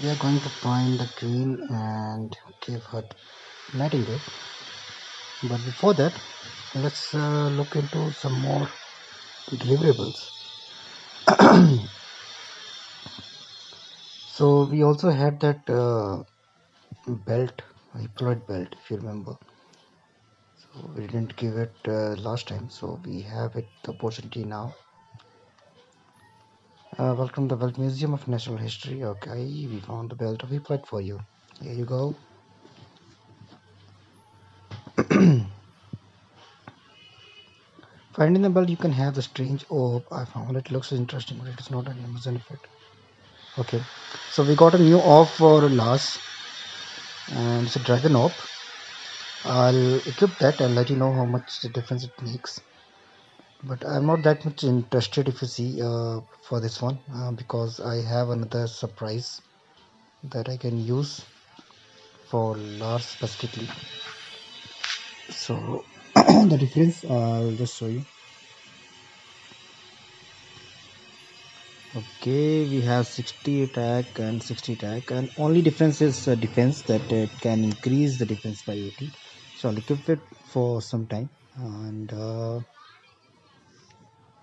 we are going to find the queen and give her nightingale. But before that, let's look into some more deliverables. So we also had that belt, Hippolyte belt, if you remember. So we didn't give it last time, so we have it the opportunity now. Welcome to the Belt Museum of Natural History. Okay, we found the belt of Hippolyte for you. Here you go. Finding the belt, you can have the strange orb. I found it looks interesting, but it's not an Amazon effect. Okay, so we got a new orb for Lars, and it's a dragon orb. I'll equip that and let you know how much the difference it makes. But I'm not that much interested if you see for this one because I have another surprise that I can use for Lars specifically. So the difference I'll just show you. Okay, we have 60 attack and 60 attack, and only difference is defense, that it can increase the defense by 80. So I'll equip it for some time, and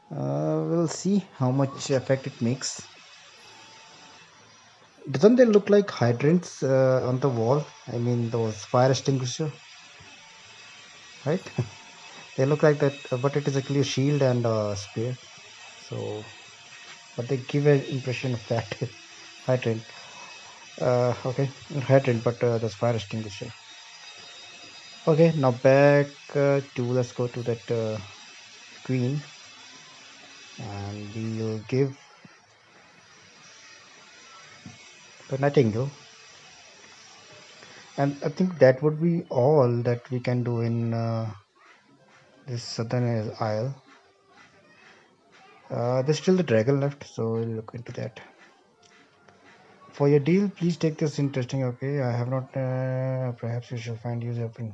we'll see how much effect it makes. Doesn't they look like hydrants on the wall? I mean those fire extinguisher, right? They look like that, but it is actually a shield and a spear. So, but they give an impression of that hydrant. Okay, not hydrant, but that's fire extinguisher. Okay, now back to, let's go to that queen, and we'll give the nightingale. And I think that would be all that we can do in this southern isle. There's still the dragon left, so we'll look into that. For your deal, please take this interesting. Okay, I have not. Perhaps you shall find use of it.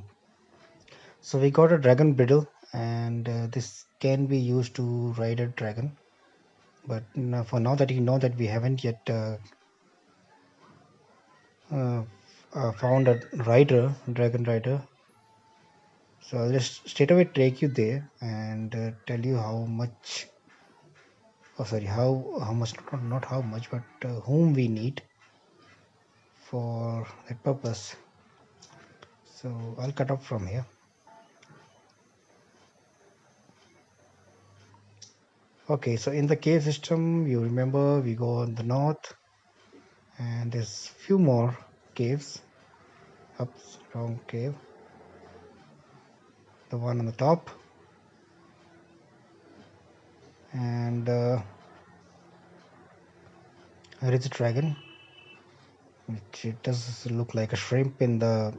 So we got a dragon bridle, and this can be used to ride a dragon. But for now that you know that we haven't yet uh, found a dragon rider. So I'll just straight away take you there and tell you how much. Oh, sorry, how much? Not how much, but whom we need for that purpose. So I'll cut off from here. Okay, so in the cave system, you remember we go on the north, and there's few more caves. Up, wrong cave. The one on the top, and there is a dragon, which it does look like a shrimp in the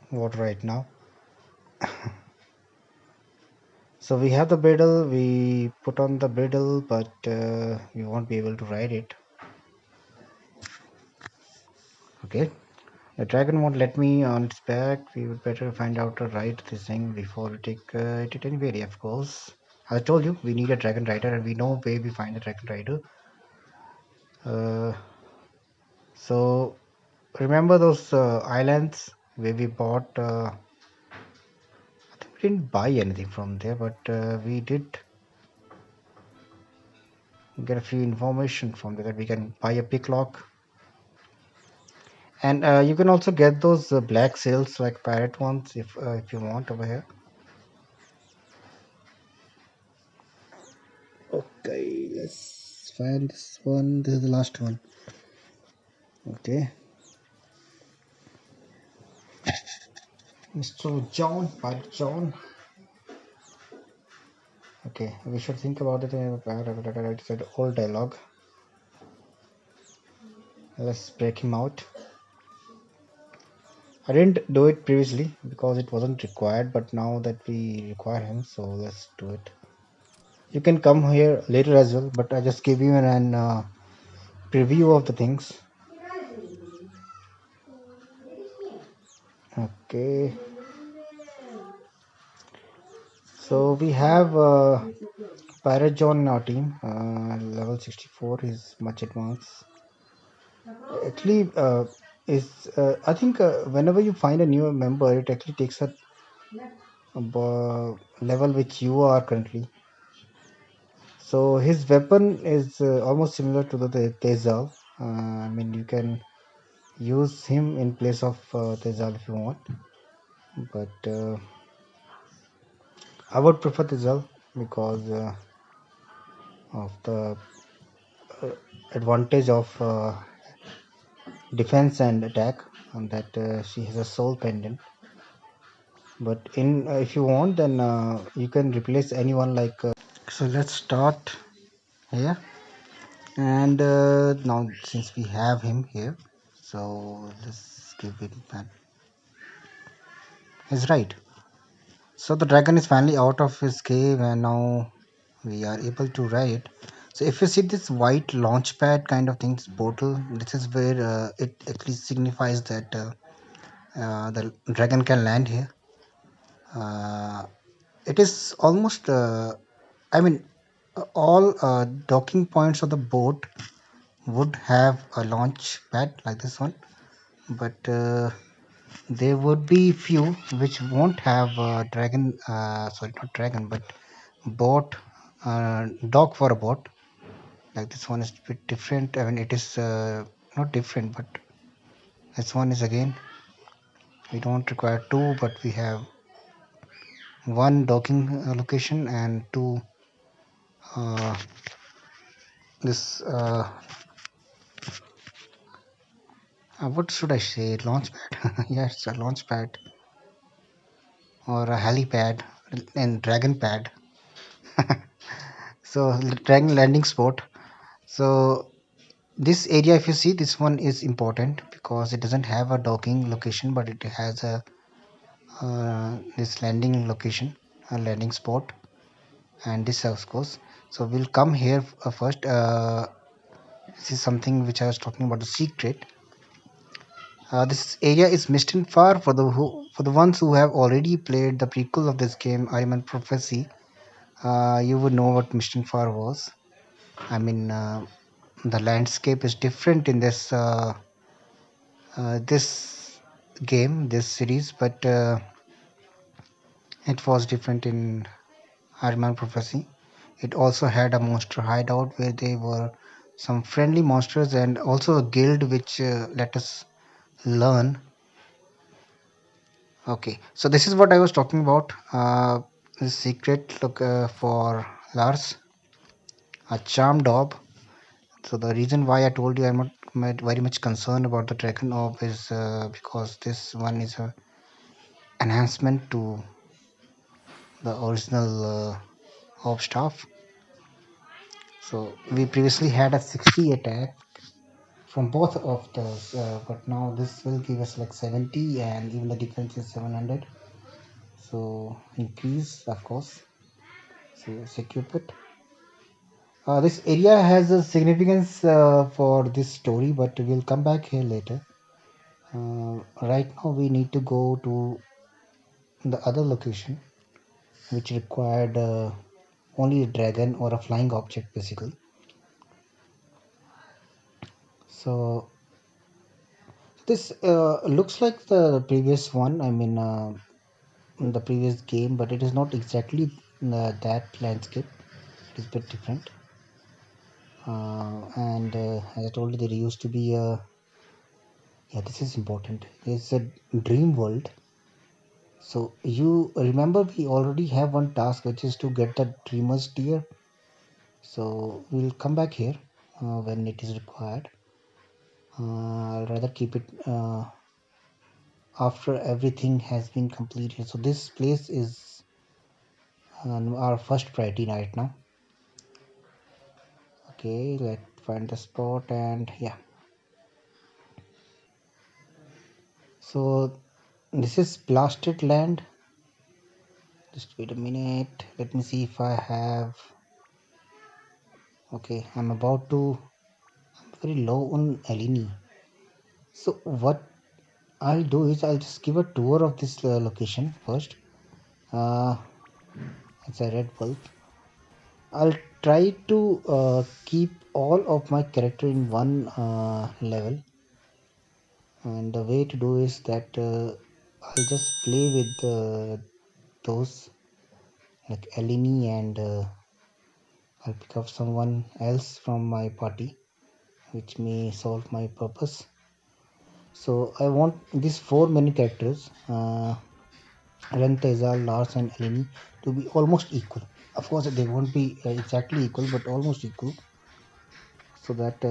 water right now. So we have the bridle, we put on the bridle, but we won't be able to ride it. Okay, the dragon won't let me on its back. We would better find out to ride this thing before we take it anywhere, of course. As I told you, we need a dragon rider, and we know where we find a dragon rider. So remember those islands where we bought I think we didn't buy anything from there, but we did get a few information from there that we can buy a picklock, and you can also get those black sails like pirate ones if you want over here. Okay, let's find this one. This is the last one. Okay, Mr. John, Pirate John. Okay, we should think about it. It's an old dialogue. Let's break him out. I didn't do it previously because it wasn't required, but now that we require him, so let's do it. You can come here later as well, but I just give you an preview of the things. Okay, so we have Pirate John in our team, level 64. He's much advanced. Actually, is I think whenever you find a new member, it actually takes a level which you are currently. So his weapon is almost similar to the Tezal. I mean, you can use him in place of Tezal if you want, but I would prefer Tezal because of the uh, advantage of defense and attack, and that she has a soul pendant. But in if you want, then you can replace anyone like. So let's start here, and now since we have him here, so let's give it that. He's right. So the dragon is finally out of his cave, and now we are able to ride. So if you see this white launch pad kind of thing, this portal, this is where it at least signifies that the dragon can land here. Uh, it is almost, I mean, all docking points of the boat would have a launch pad like this one, but there would be few which won't have dragon, sorry, not dragon, but boat, dock for a boat. Like this one is a bit different. I mean, it is not different, but this one is again, we don't require two, but we have one docking location and two uh, this what should I say, launch pad. Yes, a launch pad or a helipad and dragon pad. So dragon landing spot. So this area, if you see, this one is important because it doesn't have a docking location, but it has a this landing location, a landing spot, and this of course. So we'll come here first. This is something which I was talking about, the secret. This area is Mysten Far for for the ones who have already played the prequel of this game, Iron Prophecy. You would know what Mysten Far was. I mean, the landscape is different in this game, this series, but it was different in Iron Prophecy. It also had a monster hideout where there were some friendly monsters and also a guild which let us learn. Okay, so this is what I was talking about. The secret look for Lars, a charm orb. So the reason why I told you I'm not very much concerned about the dragon orb is because this one is a enhancement to the original orb staff. So we previously had a 60 attack from both of those, but now this will give us like 70, and even the defense is 700. So increase, of course. So let's equip it. This area has a significance for this story, but we'll come back here later. Right now, we need to go to the other location, which required only a dragon or a flying object, basically. So this looks like the previous one. I mean, in the previous game, but it is not exactly that landscape. It is a bit different. And as I told you, there used to be a, yeah, this is important. There's a dream world. So you remember we already have one task, which is to get the dreamer's deer. So we'll come back here when it is required. I'll rather keep it after everything has been completed. So this place is our first priority right now. Okay, let's find the spot, and yeah. So this is blasted land. Just wait a minute. Let me see if I have. Okay, I'm about to. I'm very low on Eleni. So what I'll do is I'll just give a tour of this location first. Uh, it's a red wolf. I'll try to keep all of my character in one level. And the way to do is that I'll just play with those like Eleni, and I'll pick up someone else from my party, which may solve my purpose. So I want these four main characters, Rhen, Lars, and Eleni, to be almost equal. Of course, they won't be exactly equal, but almost equal, so that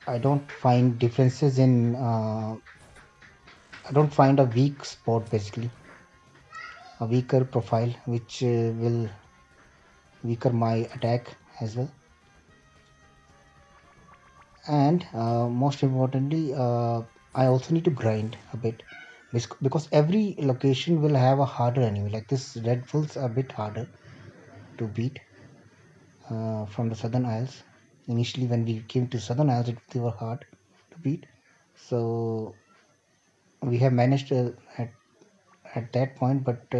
I don't find differences in. I don't find a weak spot, basically a weaker profile, which will weaker my attack as well. And most importantly, I also need to grind a bit, because every location will have a harder enemy. Like this red wolves are a bit harder to beat from the southern isles. Initially when we came to southern isles, they were hard to beat. So we have managed at that point, but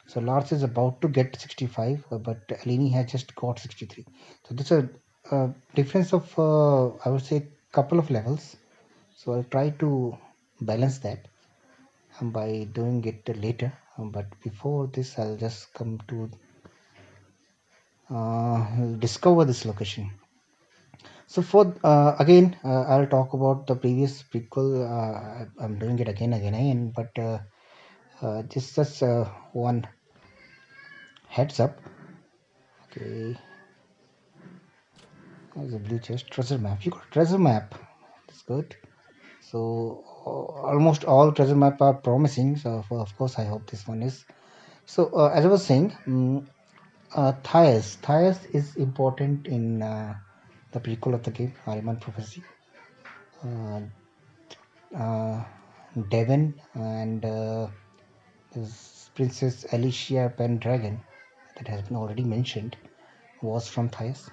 so Lars is about to get 65, but Alini has just got 63. So there's a difference of, I would say, couple of levels. So I'll try to balance that by doing it later. But before this, I'll just come to discover this location. So for again, I'll talk about the previous prequel. I'm doing it again, but just one heads up. Okay, there's a blue chest, treasure map. You got a treasure map. That's good. So almost all treasure map are promising. So of course, I hope this one is. So as I was saying, Thias is important in the prequel of the game, Ahriman Prophecy. Uh, uh, Devon and this Princess Alicia Pendragon, that has been already mentioned, was from Thias.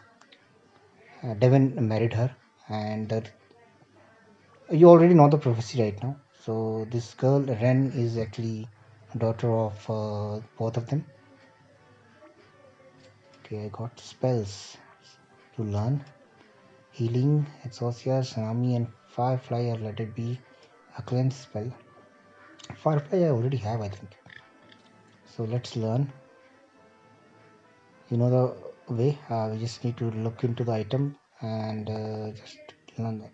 Devon married her, and you already know the prophecy right now. So this girl Rhen is actually daughter of both of them. Okay, I got spells to learn: healing, exorcia, tsunami, and firefly. Or let it be a cleanse spell. Firefly I already have, I think. So let's learn. You know the way. We just need to look into the item and just learn that.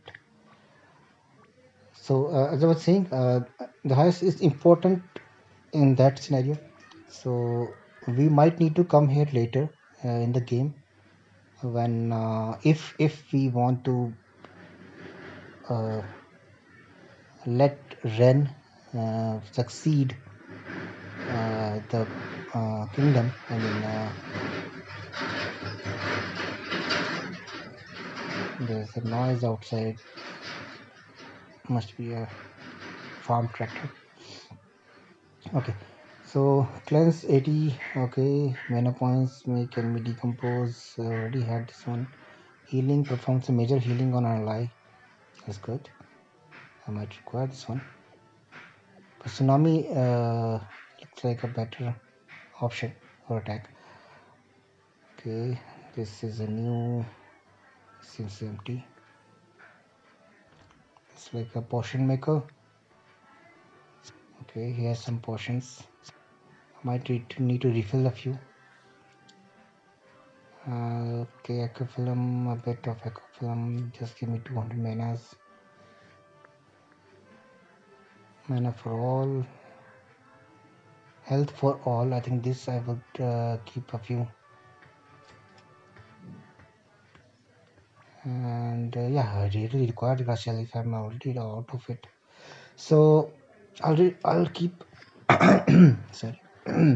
So as I was saying, the highest is important in that scenario. So we might need to come here later in the game when if we want to uh, let Rhen succeed the kingdom. I mean, there's a noise outside. Must be a farm tractor. Okay, so cleanse 80. Okay, mana points can be decompose. Already had this one. Healing performs a major healing on our ally. That's good. I might require this one. But tsunami looks like a better option for attack. Okay, this is a new. Seems empty. It's like a potion maker. Okay, he has some potions. I might need to refill a few. Okay, Ecofilm, a bit of Ecofilm. Just give me 200 manas. Mana for all. Health for all. I think this I would keep a few. And yeah, I really require the shell if I'm already out of it. So I'll keep. Sorry,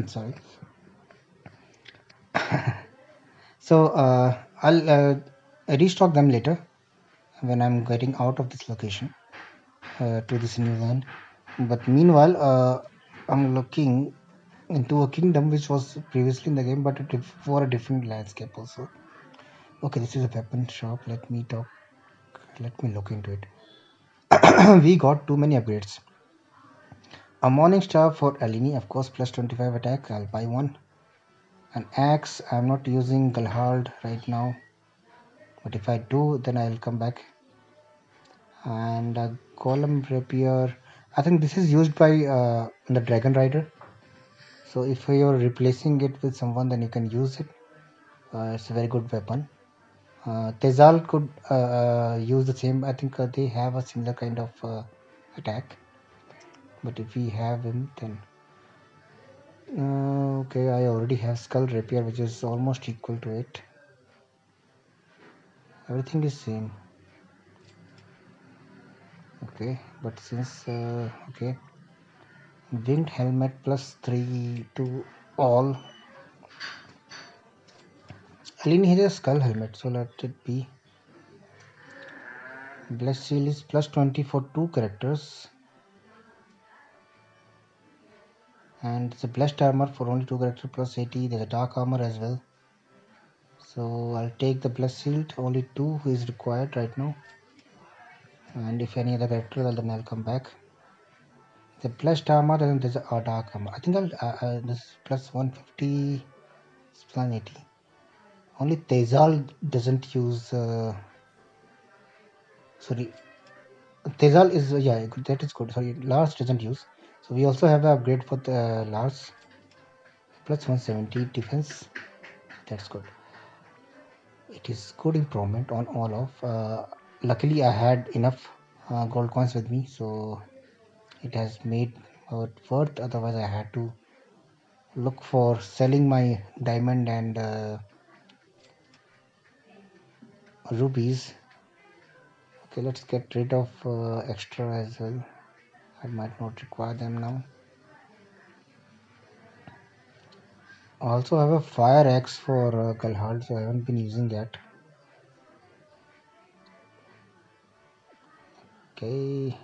sorry. So I'll restock them later when I'm getting out of this location to this new land. But meanwhile, I'm looking into a kingdom which was previously in the game, but for a different landscape also. Okay, this is a weapon shop. Let me look into it. We got too many upgrades. A morning star for Alini, of course, plus 25 attack. I'll buy one. An axe. I'm not using Galhard right now, but if I do, then I'll come back. And a golem rapier. I think this is used by the dragon rider. So if you're replacing it with someone, then you can use it. It's a very good weapon. Tezal could use the same. I think they have a similar kind of attack. But if we have him, then okay. I already have skull rapier, which is almost equal to it. Everything is same. Okay, but since okay, winged helmet plus 3 to all. Aline has a skull helmet, so let it be. Blessed Seal is plus 20 for 2 characters. And it's a blessed armor for only 2 characters plus 80. There's a dark armor as well. So I'll take the blessed shield. Only 2 is required right now. And if any other character, well, then I'll come back. The blessed armor, then there's a dark armor. I think this plus 150, plus 80. Only Tezal doesn't use. Sorry, Tezal is yeah, that is good. Sorry, Lars doesn't use. So we also have an upgrade for the Lars. Plus 170 defense. That's good. It is good improvement on all of. Luckily, I had enough gold coins with me, so it has made it worth. Otherwise, I had to look for selling my diamond and rubies. Okay, let's get rid of extra as well. I might not require them now. I also have a fire axe for Galhard, so I haven't been using that. Okay.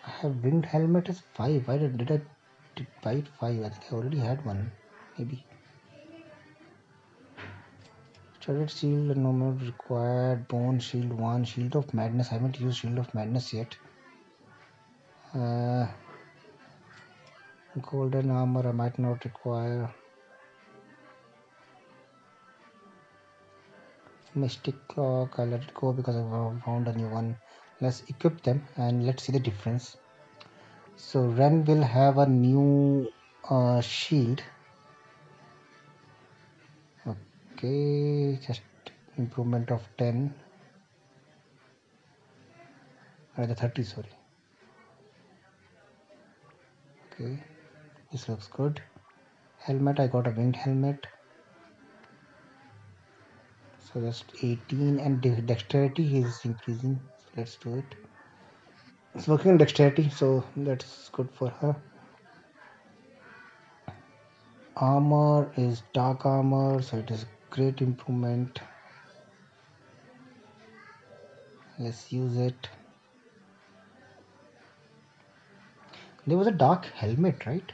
I have winged helmet as 5. Why did I buy it 5? I think I already had one. Maybe. Studded shield, no more required. Bone shield 1. Shield of madness. I haven't used shield of madness yet. Uh, Golden armor I might not require. Mystic clock, I'll let it go because I found a new one. Let's equip them and let's see the difference. So Rhen will have a new shield. Okay, just improvement of 10. The 30, sorry. Okay, this looks good. Helmet, I got a winged helmet. So that's 18, and dexterity is increasing. So let's do it. It's working on dexterity, so that's good for her. Armor is dark armor, so it is great improvement. Let's use it. There was a dark helmet, right?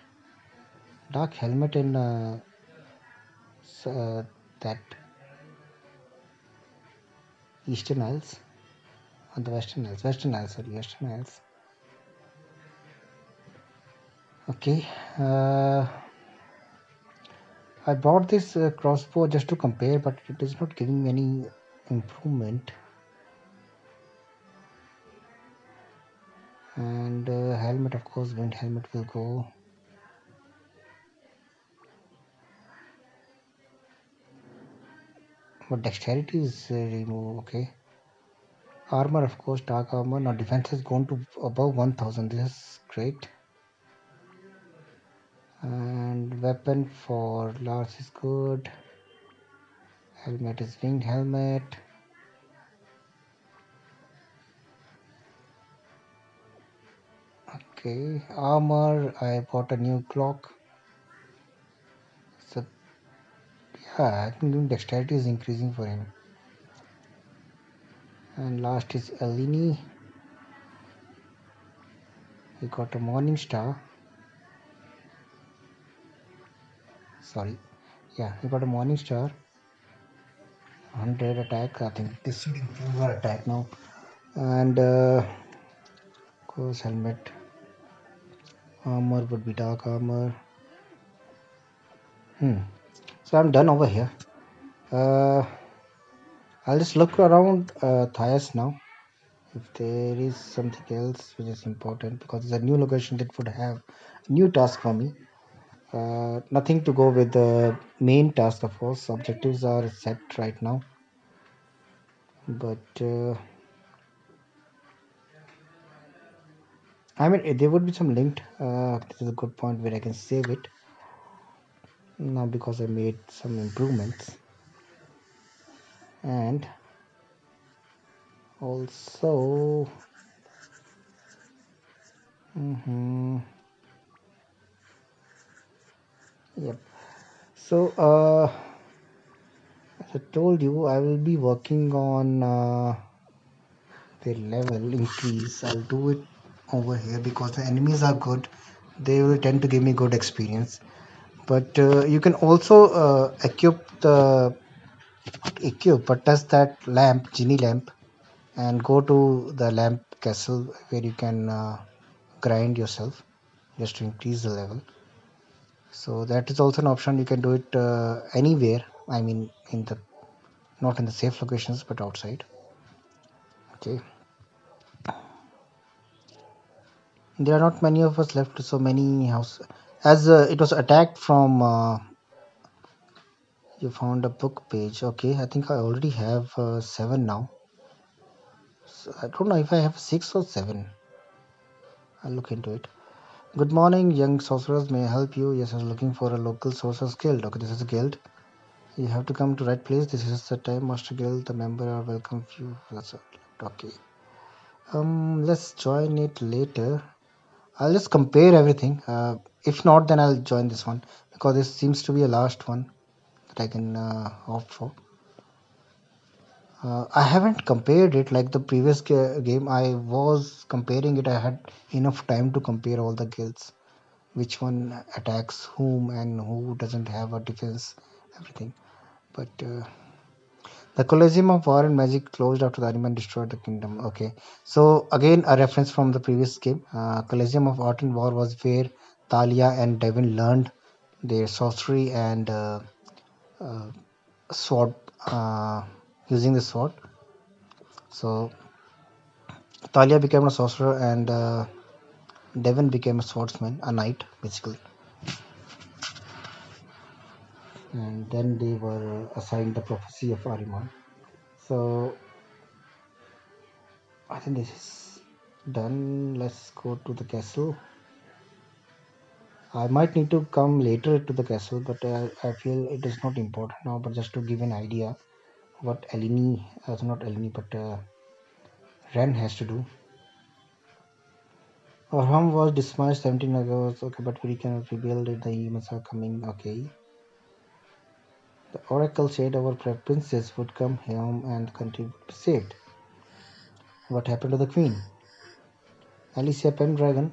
Dark helmet in that Eastern Isles, or the Western Isles. Western Isles, sorry, Western Isles. Okay. I bought this crossbow just to compare, but it is not giving me any improvement. And helmet, of course, wind helmet will go. But dexterity is removed. Okay. Armor, of course, dark armor. Now defense has gone to above 1000. This is great. And weapon for Lars is good. Helmet is winged helmet. Okay. Armor, I bought a new clock. So yeah, I think dexterity is increasing for him. And last is Alini. He got a morning star. Sorry. Yeah, he got a morning star. 100 attack. I think this should improve our attack now. And of course, helmet. Armor would be dark armor. So I'm done over here. I'll just look around Thias now if there is something else which is important because it's a new location that would have a new task for me. Nothing to go with the main task, of course. Objectives are set right now, but I mean, there would be some linked. This is a good point where I can save it now because I made some improvements, and also, mhm, yep. So, as I told you, I will be working on the level increase. I'll do it over here because the enemies are good. They will tend to give me good experience. But you can also equip, but test that lamp, genie lamp, and go to the lamp castle where you can grind yourself just to increase the level. So that is also an option. You can do it anywhere. I mean, in the not in the safe locations, but outside. Okay. There are not many of us left, so many house. As it was attacked from, you found a book page. Okay, I think I already have 7 now. So I don't know if I have 6 or 7. I'll look into it. Good morning, young sorcerers. May I help you? Yes, I was looking for a local sorcerers guild. Okay, this is a guild. You have to come to right place. This is the Time Master Guild. The member are welcome. Few. That's it. Okay. Let's join it later. I'll just compare everything. If not, then I'll join this one because this seems to be a last one that I can opt for. I haven't compared it like the previous game. I was comparing it. I had enough time to compare all the guilds, which one attacks whom and who doesn't have a defense, everything. But the Colosseum of War and Magic closed after the Ahriman destroyed the kingdom. Okay, so again a reference from the previous game. Colosseum of Art and War was where Talia and Devin learned their sorcery and uh, sword, using the sword. So Talia became a sorcerer and Devin became a swordsman, a knight basically. And then they were assigned the prophecy of Ahriman. So I think this is done. Let's go to the castle. I might need to come later to the castle, but I feel it is not important now. But just to give an idea, what Eleni, not Eleni, but Rhen has to do. Our home was dismissed 17 ago. Okay, but we can rebuild it. The humans are coming. Okay. The oracle said our princess would come home and the country would be saved. What happened to the queen? Alicia Pendragon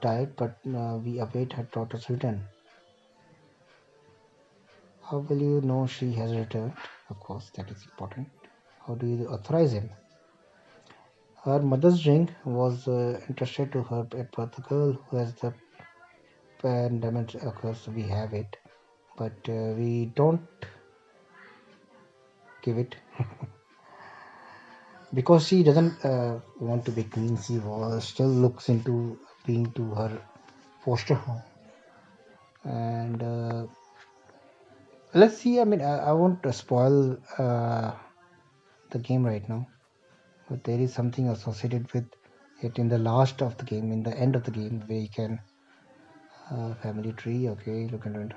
died, but we await her daughter's return. How will you know she has returned? Of course, that is important. How do you authorize him? Her mother's ring was entrusted to her at birth. The girl who has the pandemic, of course, we have it, but we don't give it because she doesn't want to be queen. She still looks into being to her foster home. And let's see. I mean, I won't spoil the game right now, but there is something associated with it in the last of the game, in the end of the game, where you can family tree. Okay, look into it.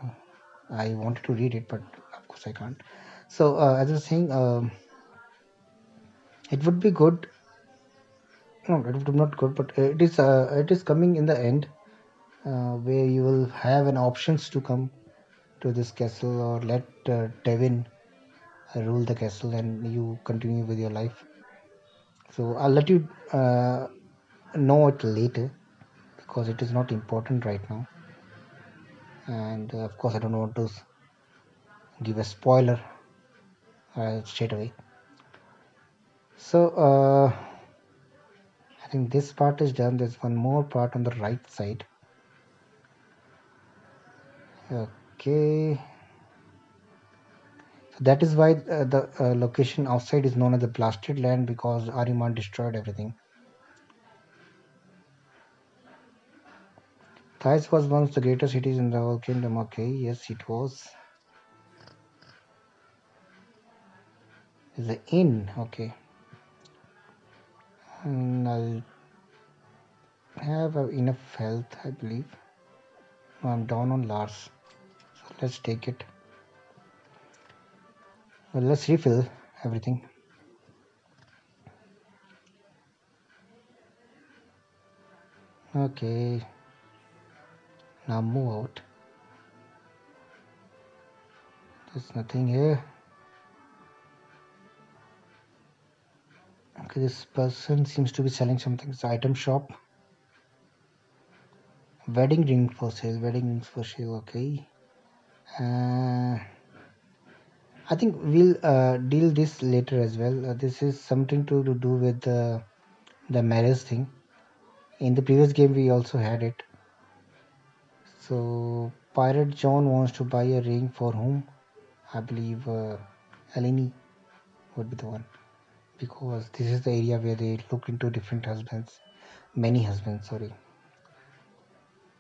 I wanted to read it, but of course I can't. So as I was saying, it would be good. No, it would not good, but it is coming in the end, where you will have an options to come to this castle or let Devin rule the castle and you continue with your life. So I'll let you know it later because it is not important right now. And of course, I don't want to give a spoiler straight away. So I think this part is done. There's one more part on the right side. Okay. So that is why the location outside is known as the blasted land, because Ahriman destroyed everything. Thais was once the greatest cities in the whole kingdom. Okay, yes, it was. The inn. Okay, I'll have enough health, I believe. No, I'm down on Lars, so let's take it. Well, let's refill everything. Okay, now move out. There's nothing here. Okay, this person seems to be selling something. It's item shop. Wedding ring for sale. Wedding rings for sale. Okay. I think we'll deal this later as well. This is something to do with the marriage thing. In the previous game, we also had it. So, Pirate John wants to buy a ring for whom? I believe Eleni would be the one. Because this is the area where they look into different husbands. Many husbands, sorry.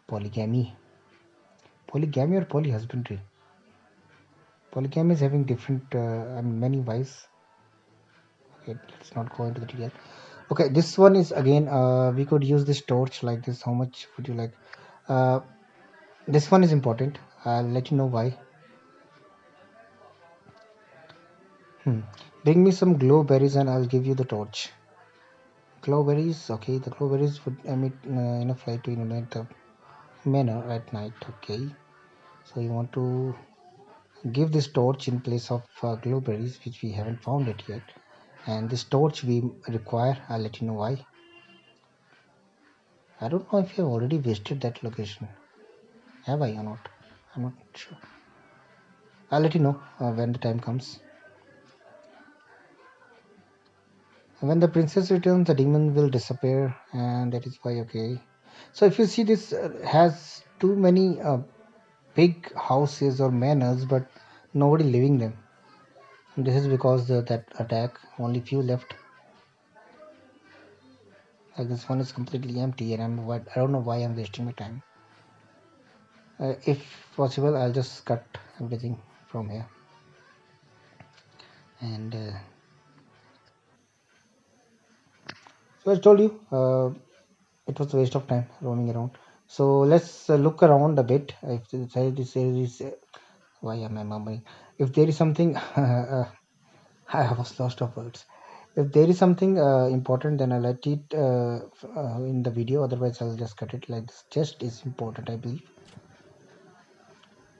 Polygamy. Polygamy or polyhusbandry? Polygamy is having different, many wives. Okay, let's not go into the detail. Okay, this one is again, we could use this torch like this. How much would you like? Uh, this one is important. I'll let you know why. Bring me some glow berries and I'll give you the torch. Glow berries, okay. The glow berries would emit enough light to illuminate the manor at night. Okay, so you want to give this torch in place of glow berries, which we haven't found it yet. And this torch we require. I'll let you know why. I don't know if you have already visited that location. Have I or not? I'm not sure. I'll let you know when the time comes. When the princess returns, the demon will disappear, and that is why. Okay. So if you see, this has too many big houses or manors, but nobody living them. And this is because that attack, only few left. Like this one is completely empty, and I don't know why I'm wasting my time. If possible, I'll just cut everything from here. And so I told you, it was a waste of time roaming around. So let's look around a bit. If there is why am I mumbling? If there is something, I was lost of words. If there is something important, then I'll let it in the video. Otherwise, I'll just cut it. Like this chest is important, I believe.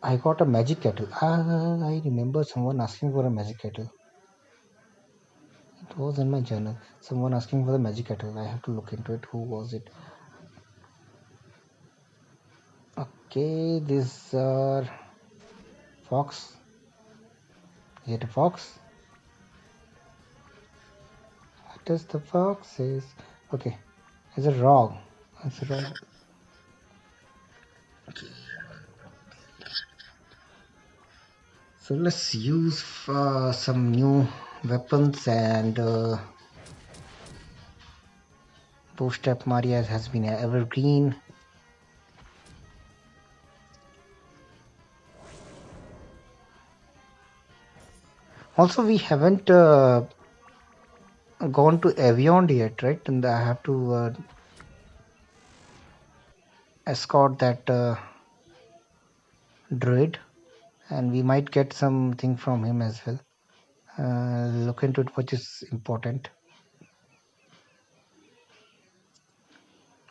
I got a magic kettle. I remember someone asking for a magic kettle. It was in my journal. Someone asking for the magic kettle. I have to look into it. Who was it? Okay, these are fox. Is it a fox? What does the fox says? Okay, it's a wrong. It's a wrong. So let's use some new weapons and Bootstrap Maria has been an evergreen. Also, we haven't gone to Aveyond yet, right? And I have to escort that druid, and we might get something from him as well. Look into it, which is important.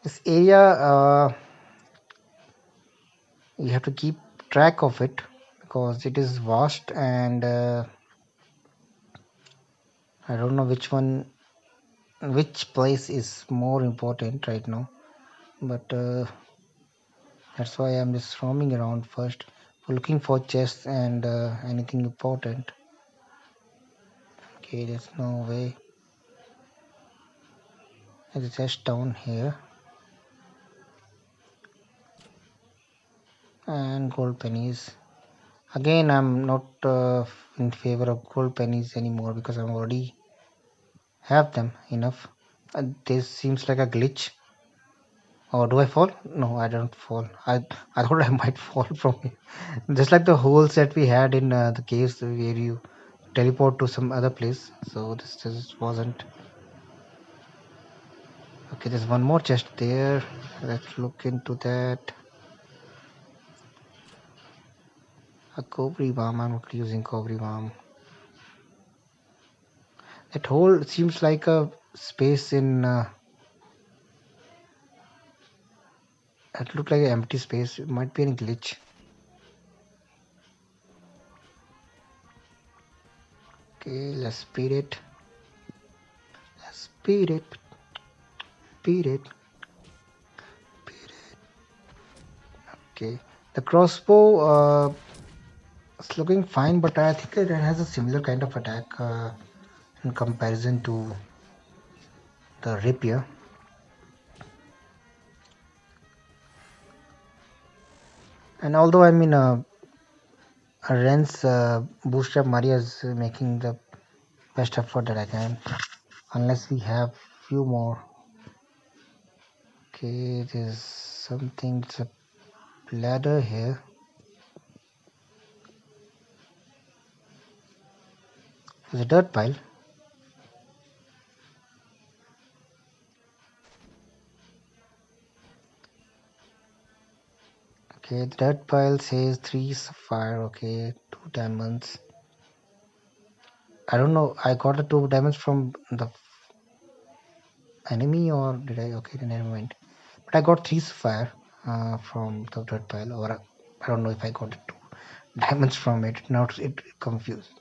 This area, you have to keep track of it because it is vast, and I don't know which place is more important right now, but that's why I'm just roaming around first, looking for chests and anything important. Okay, there's no way. There's a chest down here and gold pennies. Again, I'm not in favor of gold pennies anymore because I already have them enough. This seems like a glitch. Or do I fall? No, I don't fall. I thought I might fall from here. Just like the holes that we had in the caves where you teleport to some other place. So this just wasn't. Okay, there's one more chest there. Let's look into that. A cobry bomb. I'm not using cobry bomb. That hole seems like a space in. It looked like an empty space. It might be a glitch. Okay, let's speed it. Let's speed it. Speed it. Speed it. Okay. The crossbow it's looking fine, but I think it has a similar kind of attack in comparison to the rapier. And although I mean, Ren's bootstrap Maria is making the best effort that I can, unless we have few more. Okay, there's something. It's a ladder here. There's a dirt pile. Okay, the dirt pile says 3 sapphire. Okay, 2 diamonds. I don't know. I got the 2 diamonds from the enemy, or did I? Okay, then never mind. But I got 3 sapphire from the dirt pile, or I don't know if I got the 2 diamonds from it. Now it confused.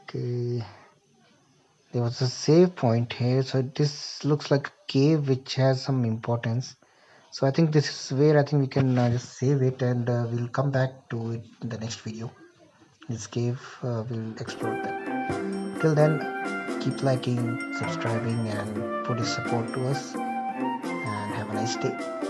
Okay, there was a save point here, so this looks like a cave which has some importance. So I think this is where I think we can just save it, and we'll come back to it in the next video. This cave, we'll explore that. Till then, keep liking, subscribing, and put your support to us. And have a nice day.